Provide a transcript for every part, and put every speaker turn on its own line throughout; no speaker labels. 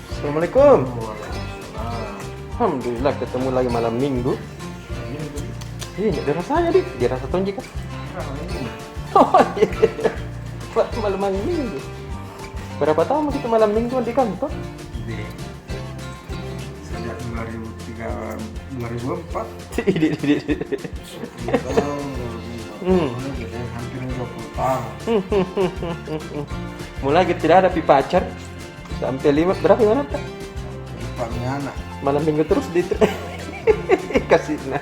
Assalamualaikum. Alhamdulillah ketemu lagi malam minggu. Ini ada rasanya di rasa tonjek kan? Oh iya. Malam minggu. Berapa tahun kita malam minggu di kantor?
Sejak 2004.
Tidak.
10 tahun, 2020. Jadi hampir 20 tahun.
Mulai kita tidak ada pacar sampai 5 berapa mana Pak?
4 anak.
Malam minggu terus di kasih nah.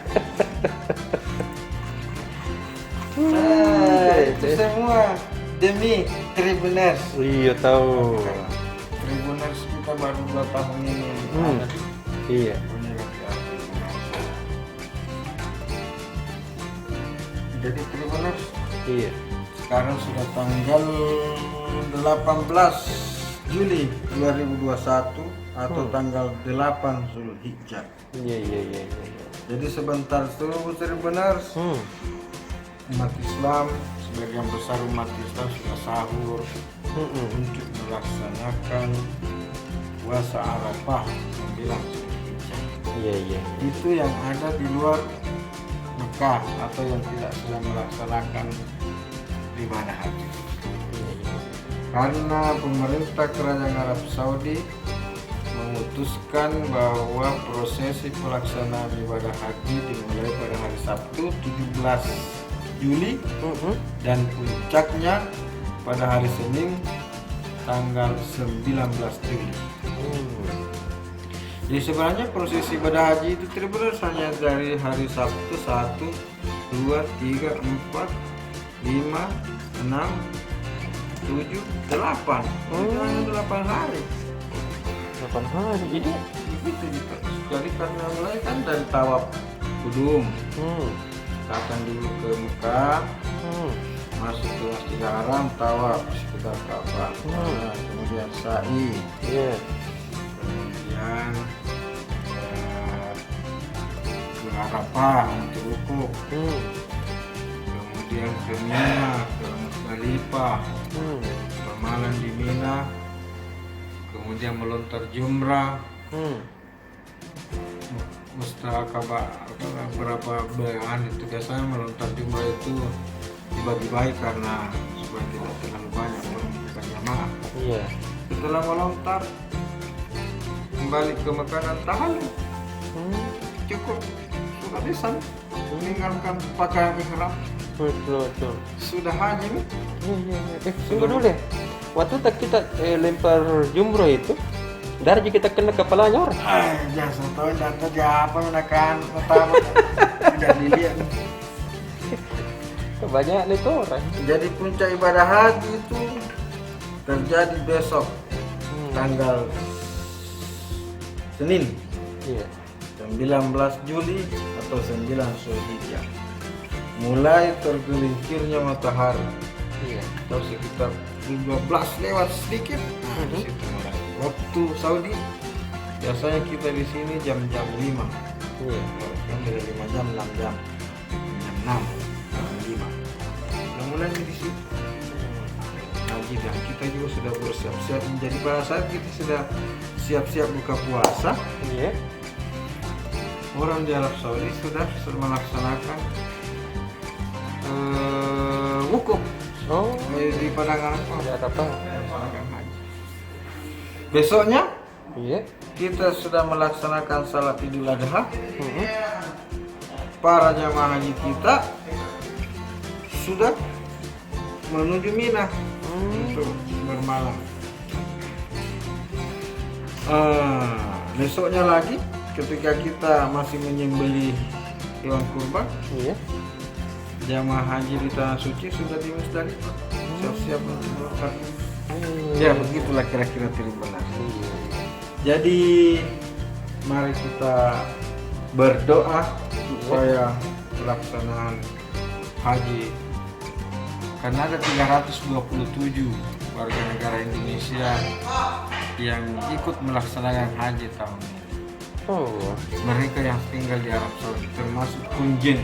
Itu semua demi Tribuners.
Iya tahu.
Tribuners kita baru 2 tahun ini.
Iya.
Jadi Tribuners
Iya.
sekarang sudah tanggal 18 Juli 2021 atau tanggal 8 Zulhijjah.
Iya.
Jadi sebentar dulu Tribuners. Umat Islam, sebagian besar umat Islam sudah sahur untuk melaksanakan puasa Arafah 9 Zulhijjah.
Iya.
Itu yang ada di luar Mekah atau yang tidak sedang melaksanakan ibadah haji. Karena pemerintah Kerajaan Arab Saudi memutuskan bahwa prosesi pelaksanaan ibadah haji dimulai pada hari Sabtu 17 Juli dan puncaknya pada hari Senin tanggal 19 Juli. Jadi sebenarnya prosesi ibadah haji itu Tribuners hanya dari hari Sabtu 1, 2, 3, 4, 5, 6, 7, 8. Itu hanya 8 hari.
8 hari. Jadi
Begitu gitu. Jadi karena mulai kan dari tawaf kudum. Datang dulu ke Mekah, masuk ke Masjidil Haram, tawaf sekitar Ka'bah, kemudian sa'i, kemudian ke Arafah untuk wukuf, kemudian ke Mina, ke Musdalifah, bermalam di Mina, kemudian melontar jumrah, Mustakabah berapa bayangan itu biasanya melontar jumlah itu dibagi-bagi karena supaya tidak terlalu banyak orang bukan jamaah.
iya.
Setelah melontar kembali ke makanan tahallul, cukup sudah bisa meninggalkan pakaian ihram,
Betul.
sudah haji nih.
Iya. Tunggu dulu deh. Waktu kita lempar jumroh itu, dari kita kena kepalanya orang.
Jangan tahu data apa menekan pertama tidak dilihat.
Kebanyakan itu orang.
Jadi puncak ibadah haji itu terjadi besok tanggal Senin
Iya.
19 Juli atau 9 Zulhijjah. Mulai tergelincirnya matahari
Iya.
atau sekitar 12 lewat sedikit. Di situ mulai. Waktu Saudi biasanya kita di sini jam-jam 5.
Iya.
Kan dari 5 jam 6 jam. Jam 6 jam 5. Nah, mulai di situ. Haji dan kita juga sudah bersiap-siap menjadi pada saat kita sudah siap-siap buka puasa.
Iya.
Orang di Arab Saudi sudah melaksanakan wukuf di padang Arafah.
Ada apa?
Melaksanakan haji. Besoknya
Iya.
kita sudah melaksanakan salat Idul Adha. Para jamaah haji kita sudah menuju Mina untuk bermalam. Besoknya lagi ketika kita masih menyembelih hewan kurban,
Iya.
jamaah haji di tanah suci sudah di Musdalifah siap-siap untuk berangkat. Ya begitulah kira-kira Tribuners. Jadi mari kita berdoa supaya pelaksanaan haji, karena ada 327 warga negara Indonesia yang ikut melaksanakan haji tahun ini.
Oh.
Mereka yang tinggal di Arab Saudi termasuk konjen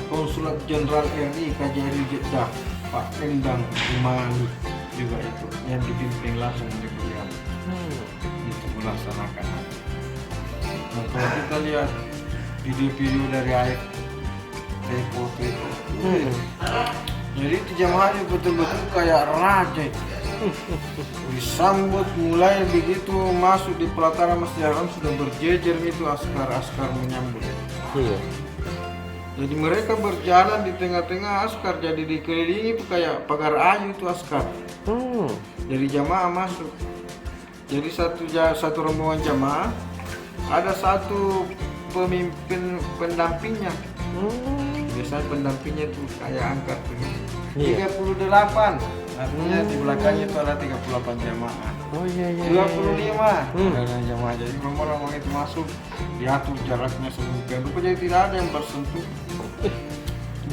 Konsulat Jenderal RI KJRI Jeddah, Pak Endang Imani juga itu yang dipimpin langsung oleh beliau untuk melaksanakan. Nah, kalau kita lihat video-video dari AFP foto itu, jadi itu jamaahnya betul-betul kayak raja. Disambut mulai begitu masuk di pelataran Masjidil Haram sudah berjejer itu askar menyambut.
Iya.
Jadi mereka berjalan di tengah-tengah askar, jadi dikelilingi itu kayak pagar ayu itu askar. Jadi jamaah masuk. Jadi satu rombongan jamaah ada satu pemimpin pendampingnya. Biasanya pendampingnya itu kayak angkat begini. 38. Artinya di belakangnya itu ada 38 jamaah.
Oh iya.
25 dengan jamaah. Jadi rombongan itu masuk, diatur jaraknya sedemikian rupa, jadi tidak ada yang bersentuh.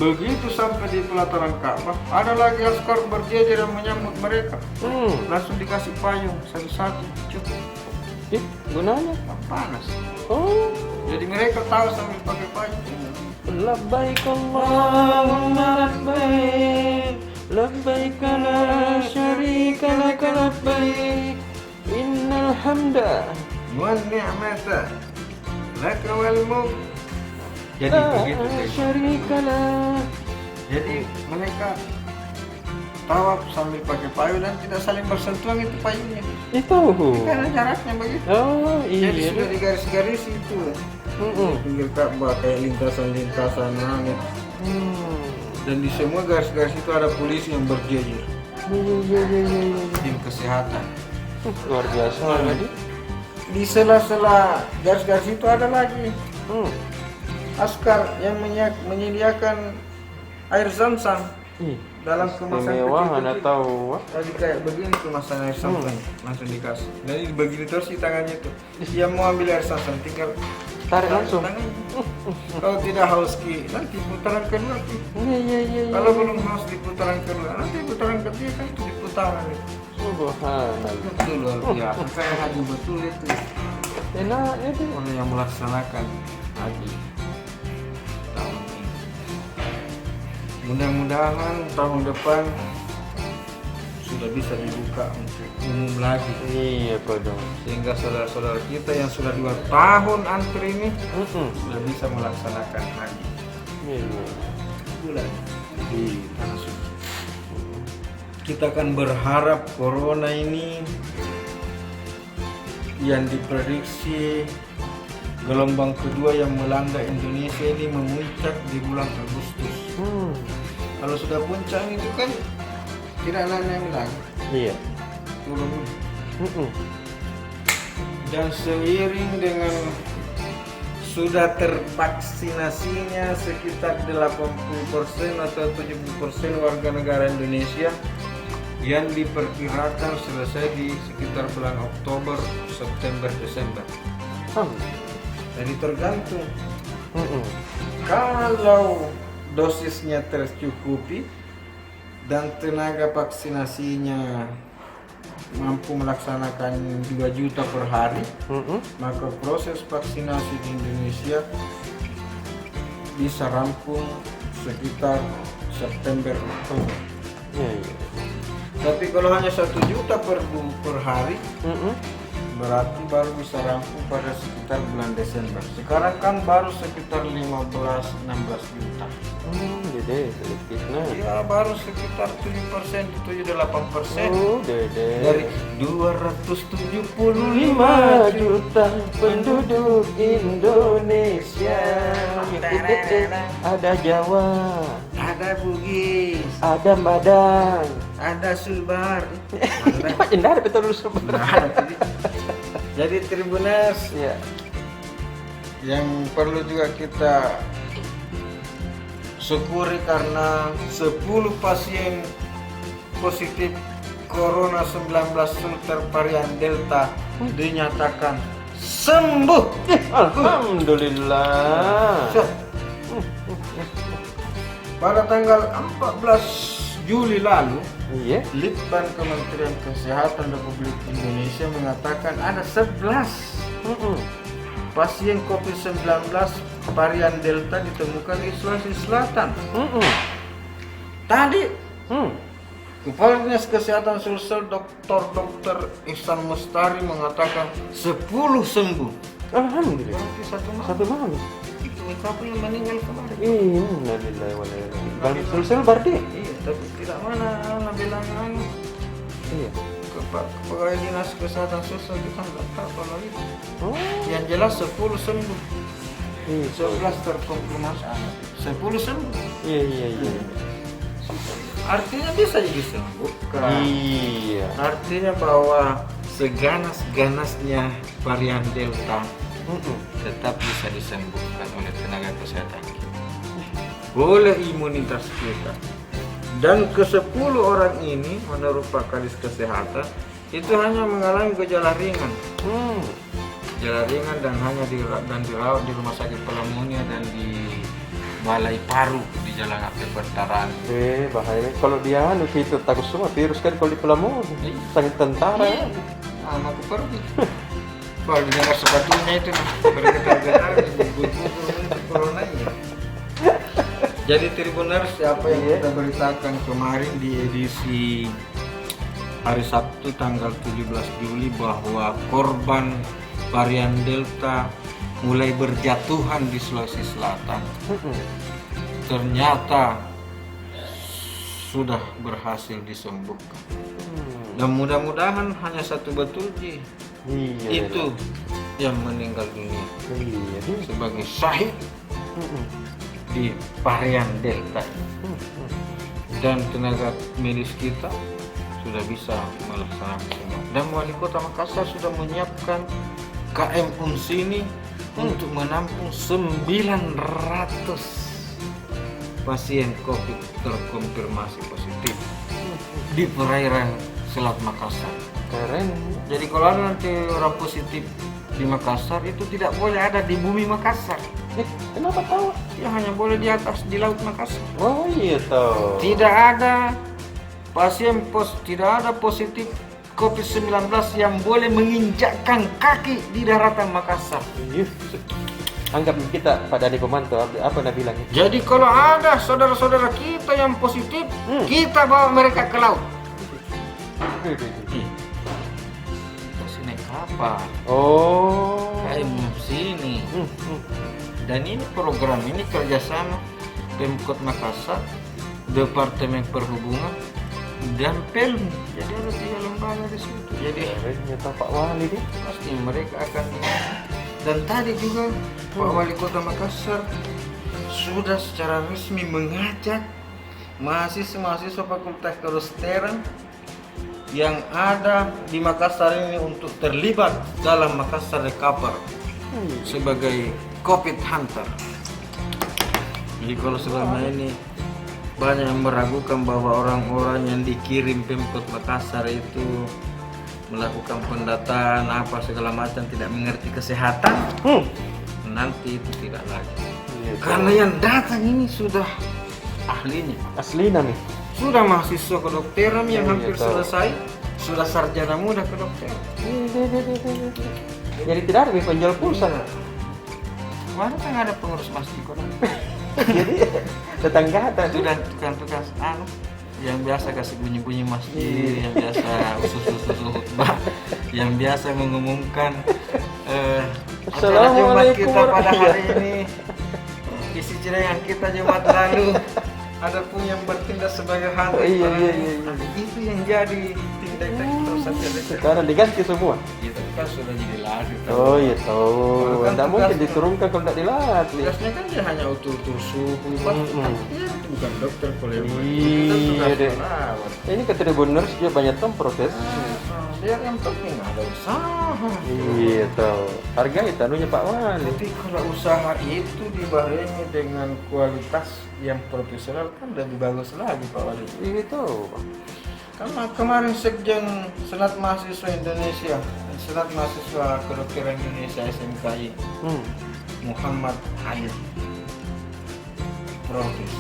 Begitu sampai di pelataran Ka'bah, ada lagi askar berjejer yang menyambut mereka. Langsung dikasih payung satu-satu. Cukup.
Gunanya?
Panas.
Oh.
Jadi mereka tahu sambil pakai payung.
Labbaik Allahumma labbaik, labbaik la syarika lak labbaik, innal hamda
wan ni'mata laka wal mulk. Jadi begitu.
Syarika lak.
Jadi mereka tawaf sambil pakai payung dan tidak saling bersentuhan itu payungnya.
Itu.
Karena jaraknya begitu.
Oh iya.
Jadi sudah digaris-garis itu. Pinggir Ka'bah kayak lintasan langit. Dan di semua garis-garis itu ada polisi yang berjejer.
Iya.
Tim kesehatan.
Luar biasa tadi.
Di sela-sela garis-garis itu ada lagi askar yang menyediakan air zam-zam dalam kemasan
Kemewahan
kecil-kecil.
atau
Tadi kayak begini kemasan air zam-zam langsung dikasih. Jadi begini terus di tangannya itu. Dia mau ambil air zam-zam tinggal
tarik langsung.
Kalau tidak haus nanti putaran kedua Ki.
Iya.
Kalau belum haus di putaran kedua, nanti putaran ketiga kan itu di putaran itu.
Subhanallah.
Itu luar biasa. Kayak haji betul itu.
Enak itu.
Orang yang melaksanakan haji tahun ini. Mudah-mudahan tahun depan sudah bisa dibuka untuk umum lagi.
Iya dong.
Sehingga saudara-saudara kita yang sudah 2 tahun antri ini sudah bisa melaksanakan haji
Iya.
bulan di tanah suci. Kita akan berharap corona ini yang diprediksi gelombang kedua yang melanda Indonesia ini memuncak di bulan Agustus. Kalau sudah puncak itu kan tidak naik lagi,
Iya.
turun. Dan seiring dengan sudah tervaksinasinya sekitar 80% atau 70% warga negara Indonesia yang diperkirakan selesai di sekitar bulan Oktober, September, Desember. Jadi tergantung. Kalau dosisnya tercukupi dan tenaga vaksinasinya mampu melaksanakan 2 juta per hari, maka proses vaksinasi di Indonesia bisa rampung sekitar September.
Iya.
Tapi kalau hanya 1 juta per hari, berarti baru bisa rampung pada sekitar bulan Desember. Sekarang kan baru sekitar 15-16 juta.
Dede, sedikit nah.
Ya baru sekitar 7%, 7-8%.
Oh, dede.
Dari 275
5 juta penduduk Indonesia. Ada Jawa,
ada Bugis,
ada Padang,
ada Sulbar.
Pak Jendar betul dulu
Nah, jadi Tribunas
ya.
yang perlu juga kita syukuri karena 10 pasien positif Corona 19 filter varian Delta dinyatakan sembuh.
Alhamdulillah.
Pada tanggal 14 Juli lalu,
Iya.
Litbang Kementerian Kesehatan Republik Indonesia mengatakan ada 11 pasien COVID-19 varian Delta ditemukan di Sulawesi Selatan. Tadi Kepala Dinas Kesehatan Sulsel Dr. Ihsan Mustari mengatakan 10 sembuh.
Alhamdulillah.
Berarti
Satu malam.
itu kapan yang meninggal kemarin?
Innalillahi wa inna ilaihi raji'un. Bang Sulsel berarti?
Iya, tapi tidak mana bilang
Iya.
Kepala Dinas Kesehatan Sulsel kita nggak tahu kalau itu.
Oh.
Yang jelas 10 sembuh.
Iya.
11 terkonfirmasi. 10 sembuh.
Iya.
Artinya bisa disembuhkan.
Iya.
Artinya bahwa seganas-ganasnya varian Delta tetap bisa disembuhkan oleh tenaga kesehatan kita, oleh imunitas kita. Dan ke-10 orang ini menurut Pak Kadis Kesehatan itu hanya mengalami gejala ringan. Gejala ringan dan hanya dirawat di Rumah Sakit Pelamunia dan di Balai Paru di Jalan Akhir Bertaran.
Bahaya. Kalau dia kita takut semua virus kan kalau di Pelamun. Sangat tentara.
Iya. Aku pergi. Kalau dengar sepatunya itu bergetar-getar corona ya. Jadi Tribuners, siapa yang kita beritakan kemarin di edisi hari Sabtu tanggal 17 Juli bahwa korban varian Delta mulai berjatuhan di Sulawesi Selatan. Ternyata sudah berhasil disembuhkan. Dan mudah-mudahan hanya satu betul Ji.
Iya.
Itu yang meninggal dunia
Iya.
sebagai syahid di varian Delta. Dan tenaga medis kita sudah bisa melaksanakan semua. Dan Wali Kota Makassar sudah menyiapkan KM Unsini untuk menampung 900 pasien COVID terkonfirmasi positif di perairan Selat Makassar.
Keren.
Jadi kalau ada nanti orang positif di Makassar itu tidak boleh ada di bumi Makassar.
Kenapa tahu?
Ya hanya boleh di atas di laut Makassar.
Oh iya tahu.
Tidak ada tidak ada positif COVID-19 yang boleh menginjakkan kaki di daratan Makassar.
Iya. Anggap kita Pak Dani Komanto apa Anda bilang?
Jadi kalau ada saudara-saudara kita yang positif, kita bawa mereka ke laut. Terus naik kapal.
Oh.
Kayak sini. Dan ini program ini kerjasama Pemkot Makassar, Departemen Perhubungan, dan Pelni. Jadi ada 3 lembaga di situ. Jadi
Ternyata Pak Wali nih.
pasti mereka akan. Dan tadi juga Pak Wali Kota Makassar sudah secara resmi mengajak mahasiswa Fakultas Kedokteran yang ada di Makassar ini untuk terlibat dalam Makassar Recover sebagai COVID Hunter. Jadi kalau selama ini banyak yang meragukan bahwa orang-orang yang dikirim Pemkot Makassar itu melakukan pendataan apa segala macam tidak mengerti kesehatan, nanti itu tidak lagi. Karena yang datang ini sudah ahlinya,
Aslinya nih.
sudah mahasiswa kedokteran yang hampir selesai, sudah sarjana muda kedokteran.
Jadi tidak ada penjual pulsa.
Mana kan ada pengurus masjid kok.
Jadi tetangga ada.
Sudah tukang-tukang yang biasa kasih bunyi-bunyi masjid, yang biasa usus khutbah, yang biasa mengumumkan acara Jumat kita pada hari ini, isi celengan kita Jumat lalu. Ada pun yang bertindak sebagai hantu.
Iya.
Itu yang jadi tindak kita saja.
Sekarang diganti semua.
Itu kan sudah jadi lagu.
Oh iya tahu.
Kan
Tidak mungkin
tugasnya-
diturunkan kalau tidak dilatih.
Tugasnya kan dia hanya utur-utur suhu, ya, itu bukan dokter kalau yang buat.
Iya,
Itu kan tugas
deh.
perawat.
Ini ke Tribuners dia banyak protes.
Dia yang penting ada usaha.
Iya tahu. Harga itu anunya Pak Wali.
Tapi kalau usaha itu dibarengi dengan kualitas yang profesional kan lebih bagus lagi Pak Wali.
Iya tahu.
Karena kemarin Sekjen Senat Mahasiswa Indonesia, Senat Mahasiswa Kedokteran Indonesia SMKI, Muhammad Hayat protes.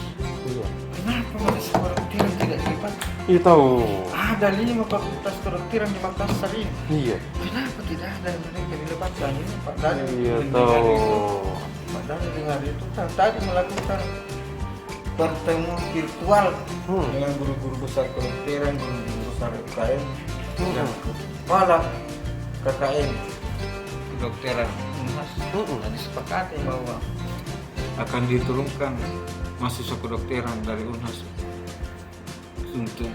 Iya.
Kenapa mahasiswa kedokteran tidak lipat?
Iya tahu.
Ada 5 fakultas kedokteran di Makassar ini.
Iya.
Kenapa tidak ada mereka dilepaskan ini? Padahal
Iya
mendengar
tahu.
itu, padahal dengar itu tadi melakukan pertemuan virtual dengan guru-guru besar kedokteran, guru-guru besar UKM, dan kepala KKN kedokteran Unhas. Dan disepakati bahwa akan diturunkan mahasiswa kedokteran dari Unhas untuk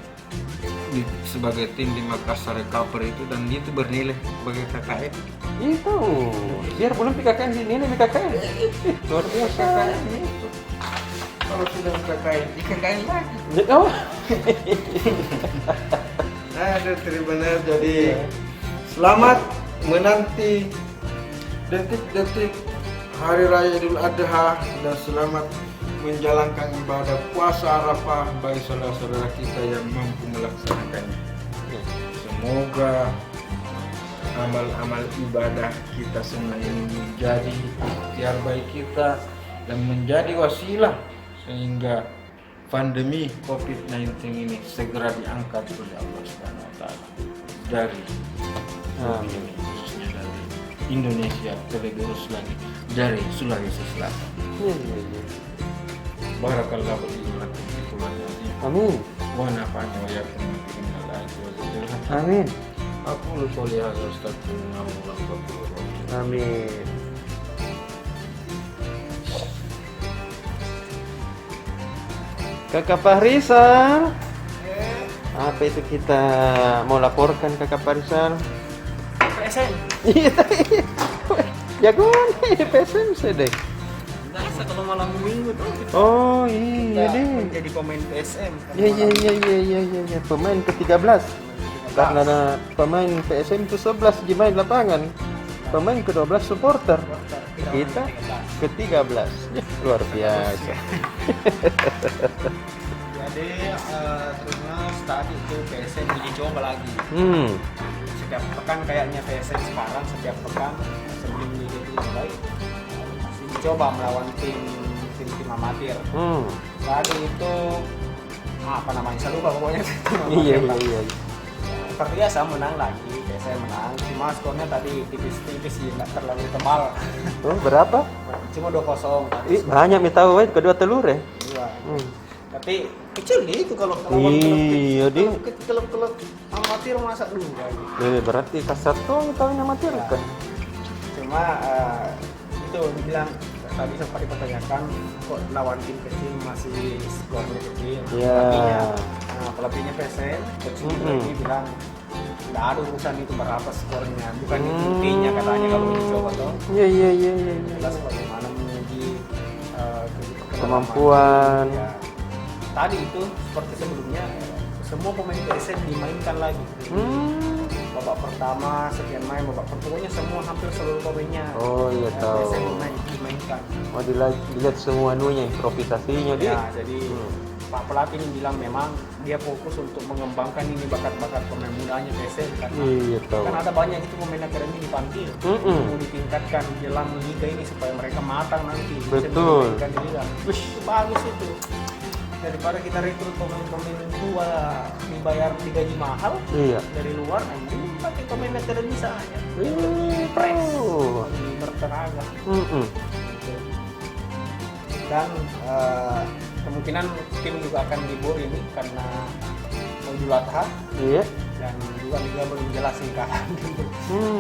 sebagai tim di Makassar recovery itu, dan itu bernilai sebagai KKN.
Itu. Biar belum PKKN sini nih PKKN. Luar biasa.
KKN itu. Kalau sudah KKN, di KKN lagi.
Oh.
Aduh, terima kasih. Jadi selamat menanti detik-detik Hari Raya Idul Adha dan selamat menjalankan ibadah puasa Arafah bagi saudara-saudara kita yang mampu melaksanakannya. Semoga amal-amal ibadah kita semua ini menjadi ikhtiar baik kita dan menjadi wasilah sehingga pandemi COVID-19 ini segera diangkat oleh Allah Subhanahu wa taala dari
Amin.
khususnya dari Indonesia, terlebih khusus lagi dari Sulawesi Selatan.
Iya.
Barakallahu li wa lakum fi Qur'anil azim.
Amin.
Wa nafa'ani wa iyyakum bima fihi minal ayati wa dzikril hakim.
Amin.
Aku qouli hadza wa astaghfirullah wa ghafurur rahim.
Amin. Kakak Fahrizal, apa itu kita mau laporkan Kakak Fahrizal?
PSM.
Iya, jagoan PSM sedek.
Biasa kalau malam minggu tuh kita
Oh iya deh.
menjadi pemain PSM.
Iya. Pemain ke-13. Karena ada pemain PSM itu 11 di main lapangan. Pemain ke-12 supporter. Kita ke-13. Luar biasa.
Jadi terus tadi itu PSM uji coba lagi. Setiap pekan kayaknya PSM sekarang setiap pekan sebelum liga itu mulai masih dicoba melawan tim amatir. Tadi itu apa namanya? Saya lupa pokoknya.
Iya.
Seperti biasa menang lagi, PSM menang. Cuma skornya tadi tipis-tipis sih, nggak terlalu tebal.
Oh, berapa?
Cuma 2-0 tadi.
Banyak mi tahu kedua telur ya.
Iya. Tapi kecil gitu kalau
Iya, dia.
klub-klub amatir masa dulu kan.
Berarti kasar tuh tahu amatir kan.
Cuma itu dibilang tadi sempat dipertanyakan kok lawan tim kecil masih skornya kecil.
Iya.
Pelebihnya PSM, coach lagi bilang nggak ada urusan itu berapa skornya, bukan itu intinya katanya kalau dicoba toh.
Iya.
Jelas bagaimana menguji
Kemampuan.
Ya. Tadi itu seperti sebelumnya semua pemain PSM dimainkan lagi. Babak pertama sekian main, babak pokoknya semua hampir seluruh pemainnya.
Oh iya tahu.
PSM dimainkan.
Oh dilihat semua anunya improvisasinya dia.
Ya, jadi Pak pelatih ini bilang memang dia fokus untuk mengembangkan ini bakat-bakat pemain mudanya PSM karena
Iya tahu.
kan ada banyak itu pemain akademi dipanggil mau ditingkatkan jelang liga ini supaya mereka matang nanti.
Betul.
Bisa di liga. Itu bagus itu. Daripada kita rekrut pemain tua dibayar digaji mahal dari luar, ini pakai pemain akademi saja. Fresh, lebih bertenaga. Gitu. Dan kemungkinan tim juga akan libur ini karena Idul Adha.
Iya.
Dan juga liga belum jelas sih kapan gitu.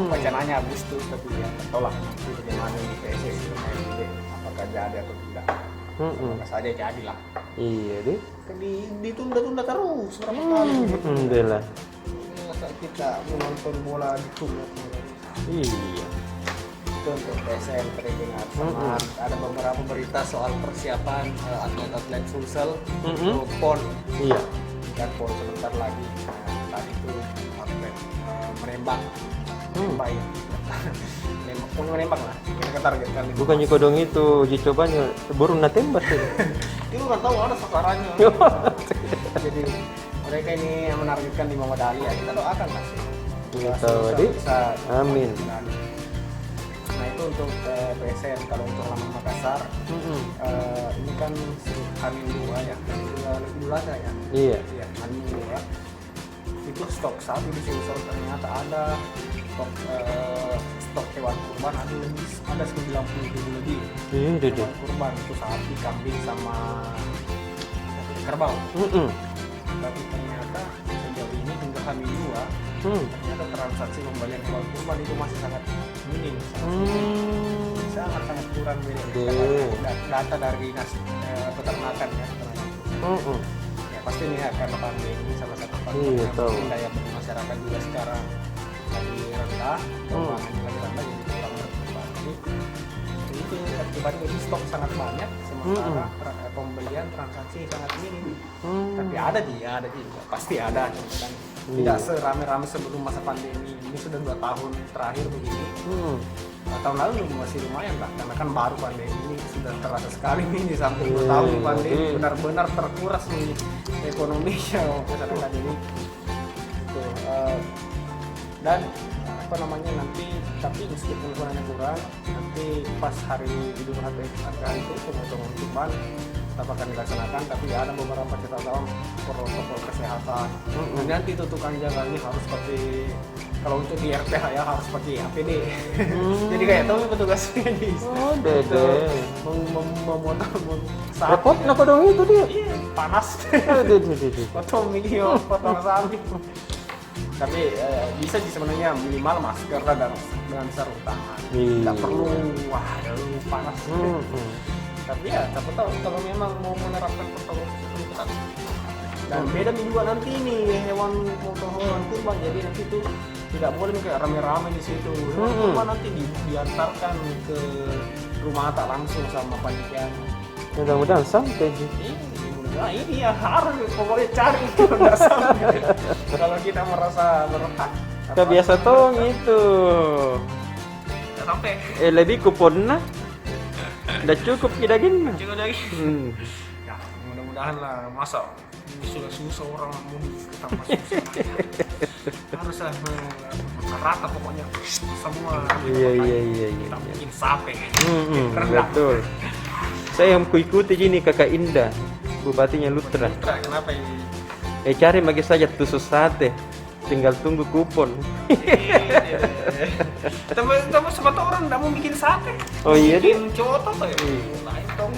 Wacananya Agustus, tapi ya tolak nanti bagaimana ini PSSI main gitu. Apakah jadi atau tidak? Apakah saja jadi lah.
Iya deh.
Ditunda-tunda terus berapa kali?
Alhamdulillah.
Masa kita menonton bola ditunda.
Iya.
Itu untuk PSM terdengar sama ada beberapa berita soal persiapan atlet-atlet Sulsel untuk PON.
Iya.
Dan PON sebentar lagi. Tadi itu atlet menembak. Baik. Menembak lah. Kita targetkan.
Bukannya kodong itu uji cobanya burung tembak sih.
Itu kan tahu ada sasarannya. Jadi mereka ini menargetkan 5 medali ya, kita doakan lah sih.
Kita tahu, Dik. Amin.
Nah itu itu untuk PSN. Kalau untuk halaman Makassar, ini kan Hamin 2 ya, Idul Adha ya.
Iya.
Iya, Hamin 2. Itu stok sapi di Sulsel ternyata ada stok hewan kurban ada 90.000 lebih. Hewan kurban itu sapi, kambing sama kerbau. Tapi ternyata sejauh ini hingga Hamin 2 ternyata transaksi pembelian hewan kurban itu masih sangat minim, sangat kurang data dari dinas peternakan ya. Ya pasti ini karena pandemi salah satu faktor yang daya beli masyarakat juga sekarang lagi rendah, keuangannya lagi rendah, jadi kurang berkembang. Jadi itu akibatnya ini stok sangat banyak, sementara pembelian transaksi sangat minim. Tapi ada juga, pasti ada, cuma kan tidak serame-rame sebelum masa pandemi. Ini sudah 2 tahun terakhir begini. Tahun lalu masih lumayan lah, karena kan baru pandemi ini sudah terasa sekali nih sampai 2 tahun di pandemi benar-benar terkuras nih ekonominya masyarakat ini. Dan nanti tapi meskipun kurangnya kurang, nanti pas hari Idul Adha itu pemotongan kurban tetap akan dilaksanakan, tapi ada beberapa catatan protokol kesehatan. Dan nanti tutupan jalannya harus seperti kalau untuk di RPH ya harus pakai APD. Jadi kayak tahu petugas medis. Oh, memotong
repot kenapa dong itu dia?
Iya, panas. Potong video, potong sapi. Tapi bisa sih sebenarnya minimal masker dan sarung tangan. Tidak perlu panas. Tapi ya siapa tahu kalau memang mau menerapkan protokol kesehatan. Dan beda juga nanti ini hewan kurban, jadi nanti itu tidak boleh kayak rame-rame di situ. Hewan kurban nanti diantarkan ke rumah tak langsung sama panitia.
Mudah-mudahan sampai.
Nah ini ya harus pokoknya cari itu nggak sampai. Kalau kita merasa berhak.
Kita biasa tong itu.
Nggak sampai.
Lebih kuponnya. Udah cukup daging.
Cukup daging. Ya mudah-mudahan lah, masa susah orang mau tambah susah. Haruslah rata pokoknya semua.
Iya.
Kita bikin sate.
Betul. Saya yang kuikuti gini Kakak Indah, Bupatinya Lutra.
Kenapa ini?
Cari bagi saja tusuk sate, tinggal tunggu kupon.
Tapi sempat orang nggak mau bikin sate.
Oh iya deh.
Bikin coto tuh ya. Lain dong.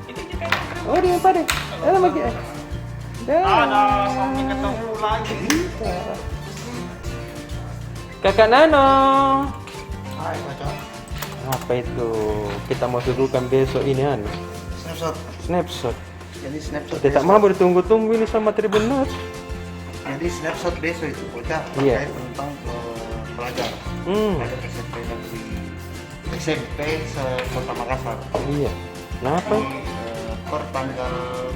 Itu juga.
Oh dia apa deh? Lagi.
Ada sampai ketemu lagi.
Kakak Nano.
Hai macam.
Apa itu? Kita mau suguhkan besok ini Snapshot.
Jadi snapshot
Tidak mau ditunggu-tunggu ini sama Tribunnews.
Jadi snapshot besok itu bocah
Iya.
terkait tentang pelajar SMP Kota Makassar.
Iya. Kenapa?
Per tanggal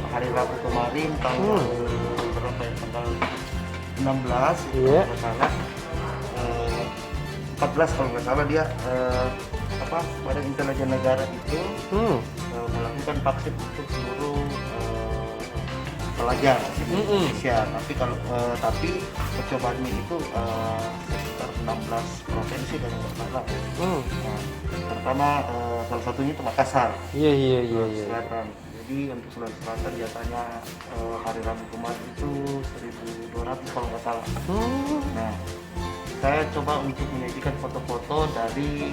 hari Rabu kemarin tanggal berapa ya? Tanggal 16
Iya.
kalau nggak salah. 14 kalau nggak salah dia Badan Intelijen Negara itu melakukan vaksin untuk seluruh pelajar di Indonesia. Tapi percobaan ini itu sekitar 16 provinsi dan salah. Pertama salah satunya itu Makassar.
Iya.
Selatan. Jadi untuk Sulawesi Selatan biasanya hari Rabu kemarin itu 1.200 kalau nggak salah. Nah, saya coba untuk menyajikan foto-foto dari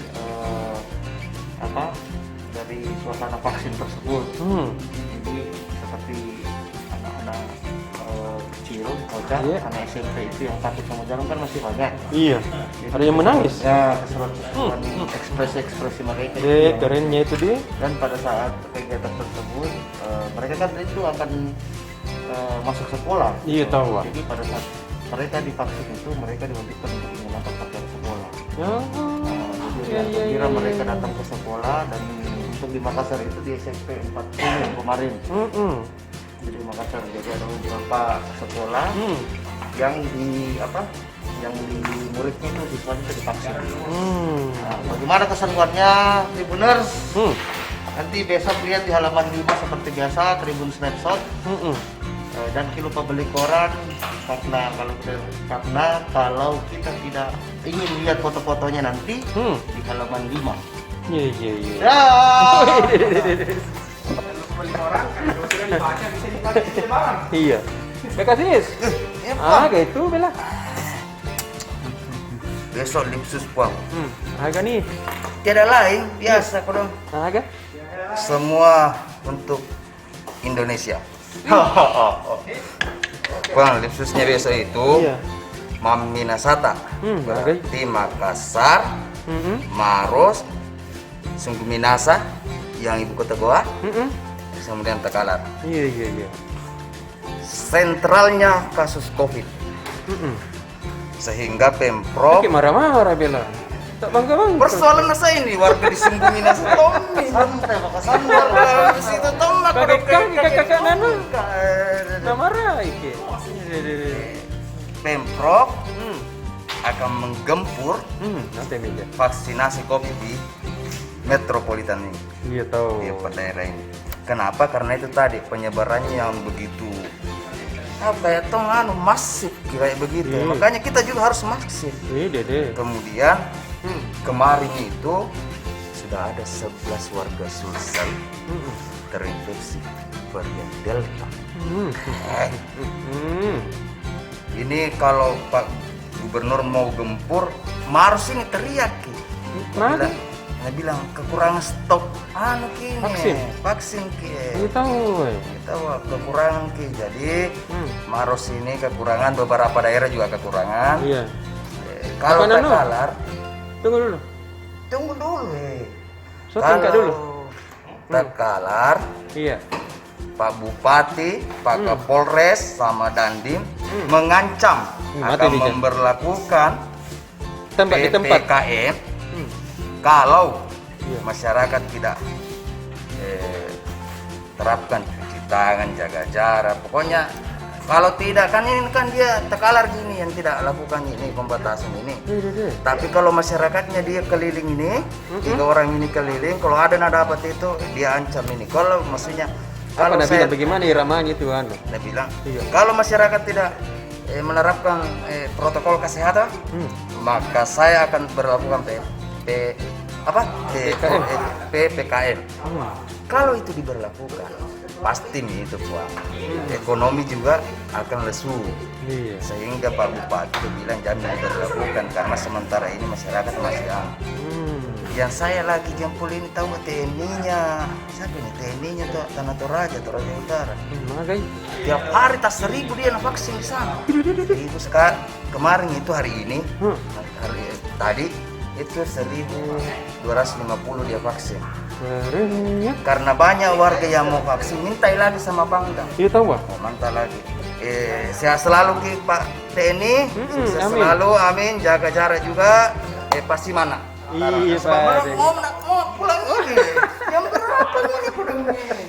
dari suasana vaksin tersebut. Jadi seperti anak-anak kecil, bocah, anak SMP itu yang takut sama jarum kan masih banyak.
Iya.
Jadi,
Ada yang menangis.
Ya, keseruan ekspresi mereka.
Kerennya itu dia.
Dan pada saat kegiatan tersebut, mereka kan itu akan masuk sekolah.
Iya tahu.
Jadi pada saat mereka divaksin itu mereka diwajibkan untuk mengenakan pakaian sekolah. Kira mereka datang ke sekolah dan untuk di Makassar itu di SMP 40 kemarin. Jadi di Makassar jadi ada beberapa sekolah yang di muridnya itu siswanya itu divaksin. Nah, bagaimana keseruannya Tribuners? Nanti besok lihat di halaman 5 seperti biasa Tribun Snapshot. Dan jangan lupa beli koran karena kalau kita tidak ingin lihat foto-fotonya nanti di halaman 5.
Iya, iya, iya.
Jangan lupa 5 orang, kan kalau sudah dibaca bisa dipakai di lebaran.
Iya. Bekasis. Gitu bela.
Besok Lipsus Puang.
Aga nih.
Tiada lain, biasa kodong.
Aga.
Semua untuk Indonesia. Bang, Lipsusnya besok itu
Iya.
Mami Nasata. Berarti Makassar, Maros, Sungguh Minasa yang ibu kota Goa, kemudian Takalar.
Iya, iya, iya.
Sentralnya kasus COVID. Sehingga Pemprov
Oke, marah-marah bela. Tak bangga-bangga.
persoalan saya ini warga di Sungguh Minasa Tommy. Santai warga di situ Tommy.
Kakak nana. Tak marah iki.
Pemprov akan menggempur
Nanti meja.
vaksinasi COVID di metropolitan ini,
Iya tahu.
di 4 daerah ini. Kenapa? Karena itu tadi penyebarannya yang begitu masif kayak begitu. Makanya kita juga harus masif.
Iya deh.
Kemudian kemarin itu sudah ada 11 warga Sulsel terinfeksi varian Delta. Ini kalau Pak Gubernur mau gempur, Maros ini teriak ki. Dia bilang kekurangan stok vaksin ki.
Iya tahu.
Kita kekurangan ki. Jadi Maros ini kekurangan, beberapa daerah juga kekurangan.
Iya.
Kalau
Apa, Nano?
Takalar,
Tunggu dulu. So
Kalau
tingkat dulu.
Takalar,
Iya.
Pak Bupati, Pak Kapolres sama Dandim mengancam
Mati
akan
nih, Jan.
memberlakukan
Tempat di tempat.
PPKM kalau
Iya.
masyarakat tidak terapkan cuci tangan, jaga jarak. Pokoknya kalau tidak kan ini kan dia Takalar gini yang tidak lakukan ini pembatasan ini. Tapi kalau masyarakatnya dia keliling ini, 3 orang ini keliling, kalau ada nada apa itu dia ancam ini. Kalau maksudnya
Apa
kalau
Nabi bilang bagaimana iramanya itu anu?
Dia bilang,
Iya.
kalau masyarakat tidak menerapkan protokol kesehatan, maka saya akan berlakukan PPKM. Kalau itu diberlakukan, pasti nih itu Pak. Ekonomi juga akan lesu.
Iya.
Sehingga Pak Bupati bilang jangan diberlakukan karena sementara ini masyarakat masih Yang saya lagi jempol ini tahu TNI-nya. Siapa nih TNI-nya tuh Tanah Toraja Utara.
Magai.
Tiap hari tas 1000 dia vaksin di sana. 1000 sekarang kemarin itu hari ini tadi itu 1250 dia vaksin.
Kerennya.
Karena banyak warga yang mau vaksin mintai lagi sama Pangdam.
Iya tahu, Pak.
Mau minta lagi. Sehat selalu ki Pak TNI. Sukses
amin.
selalu, amin. Jaga jarak juga. Pasti mana?
Iya, Pak.
Mau pulang ini. Yang berapa ini?